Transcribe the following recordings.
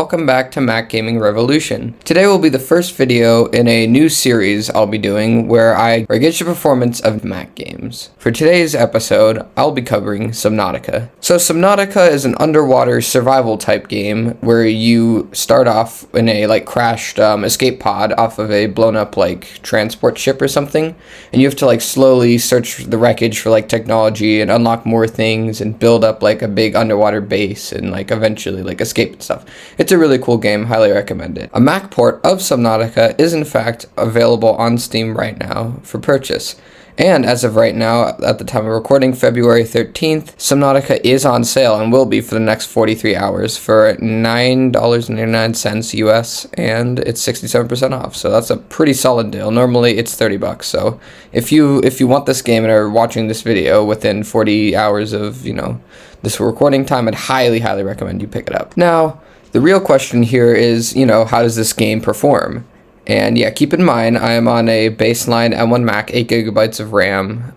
Welcome back to Mac Gaming Revolution. Today will be the first video in a new series I'll be doing where I gauge the performance of Mac games. For today's episode, I'll be covering Subnautica. So Subnautica is an underwater survival type game where you start off in a crashed escape pod off of a blown up transport ship or something, and you have to slowly search the wreckage for technology and unlock more things and build up a big underwater base and eventually escape and stuff. It's a really cool game, highly recommend it. A Mac port of Subnautica is in fact available on Steam right now for purchase. And as of right now, at the time of recording, February 13th, Subnautica is on sale and will be for the next 43 hours for $9.99 US, and it's 67% off. So that's a pretty solid deal. Normally it's $30. So if you want this game and are watching this video within 40 hours of, this recording time, I'd highly recommend you pick it up. Now, the real question here is, how does this game perform? And yeah, keep in mind, I am on a baseline M1 Mac, 8 gigabytes of RAM.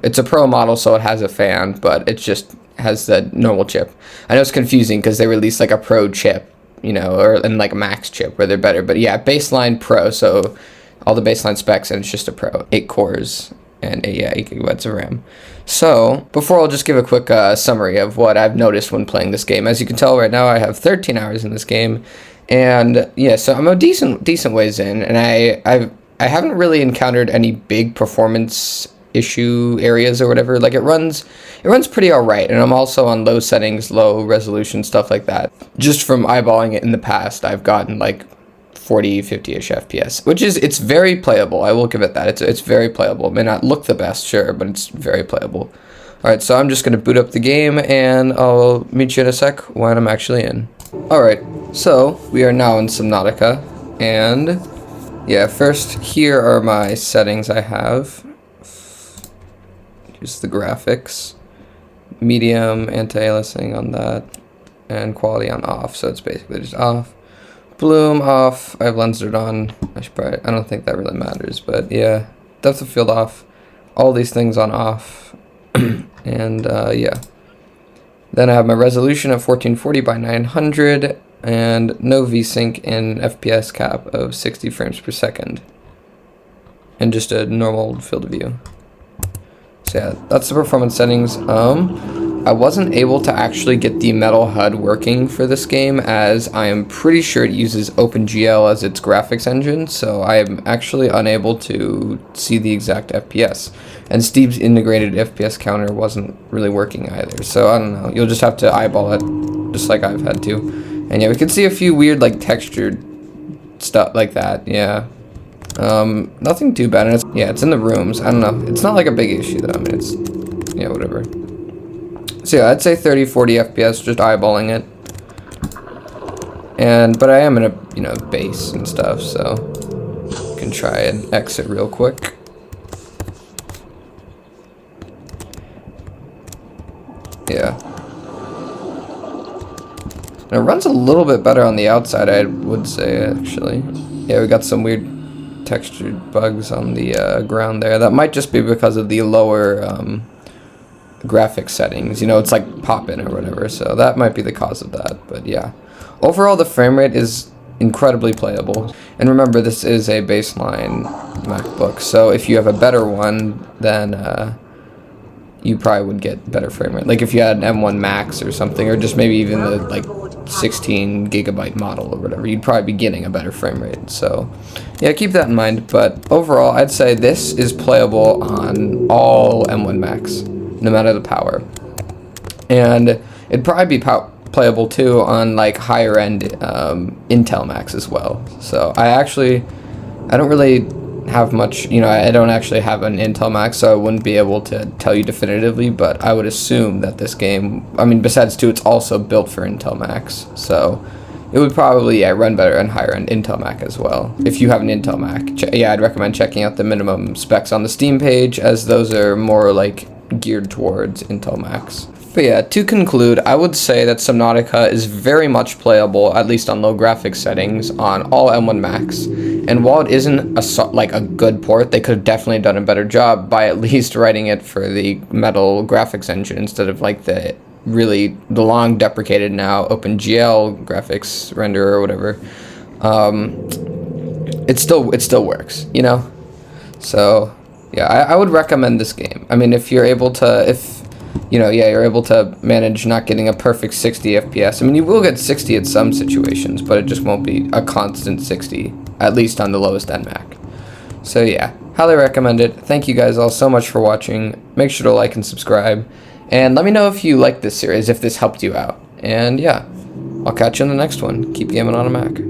It's a Pro model, so it has a fan, but it just has the normal chip. I know it's confusing because they released a Pro chip, and a Max chip where they're better. But yeah, baseline Pro, so all the baseline specs, and it's just a Pro. 8 cores and 8 gigabytes of RAM. So, before I'll just give a quick summary of what I've noticed when playing this game. As you can tell right now, I have 13 hours in this game. And yeah, so I'm a decent ways in, and I haven't really encountered any big performance issue areas or whatever. It runs pretty alright, and I'm also on low settings, low resolution, stuff like that. Just from eyeballing it in the past, I've gotten 40, 50-ish FPS, which it's very playable. I will give it that. It's very playable. It may not look the best, sure, but it's very playable. Alright, so I'm just going to boot up the game, and I'll meet you in a sec when I'm actually in. Alright, so we are now in Subnautica, and yeah, first here are my settings I have. Use the graphics, medium, anti-aliasing on that, and quality on off, so it's basically just off. Bloom off. I have lens it on. I don't think that really matters, but yeah, depth of field off. All these things on off, and yeah. Then I have my resolution at 1440 by 900 and no VSync and FPS cap of 60 frames per second, and just a normal field of view. So yeah, that's the performance settings. I wasn't able to actually get the metal HUD working for this game, as I am pretty sure it uses OpenGL as its graphics engine, so I am actually unable to see the exact FPS. And Steve's integrated FPS counter wasn't really working either, so I don't know. You'll just have to eyeball it, just like I've had to. And yeah, we can see a few weird textured stuff like that, yeah. Nothing too bad, and it's in the rooms. I don't know. It's not a big issue though. I mean, it's, yeah, whatever. So yeah, I'd say 30, 40 FPS, just eyeballing it. But I am in a, base and stuff, so I can try and exit real quick. Yeah. And it runs a little bit better on the outside, I would say, actually. Yeah, we got some weird textured bugs on the ground there. That might just be because of the lower graphics settings. It's pop-in or whatever, so that might be the cause of that. But yeah, overall the frame rate is incredibly playable. And remember, this is a baseline MacBook, so if you have a better one, then you probably would get better frame rate. If you had an M1 Max or something, or just maybe even the 16 gigabyte model or whatever, you'd probably be getting a better frame rate. So yeah, keep that in mind. But overall, I'd say this is playable on all M1 Max, no matter the power. And it'd probably be playable too on higher end Intel Macs as well. So I don't really have much, I don't actually have an Intel Mac, so I wouldn't be able to tell you definitively, but I would assume that this game, besides too, it's also built for Intel Macs, so it would probably run better on higher end Intel Mac as well. If you have an Intel Mac, I'd recommend checking out the minimum specs on the Steam page, as those are more geared towards Intel Macs. But yeah, to conclude, I would say that Subnautica is very much playable, at least on low graphics settings, on all M1 Macs. And while it isn't a good port, they could have definitely done a better job by at least writing it for the Metal graphics engine instead of the really the long deprecated now OpenGL graphics renderer or whatever, it still works, you know. So yeah, I would recommend this game. I mean, if you're able to, if you know, yeah, you're able to manage not getting a perfect 60 FPS. I mean, you will get 60 at some situations, but it just won't be a constant 60, at least on the lowest end Mac. So yeah, highly recommend it. Thank you guys all so much for watching. Make sure to like and subscribe, and let me know if you like this series, if this helped you out. And yeah, I'll catch you in the next one. Keep gaming on a Mac.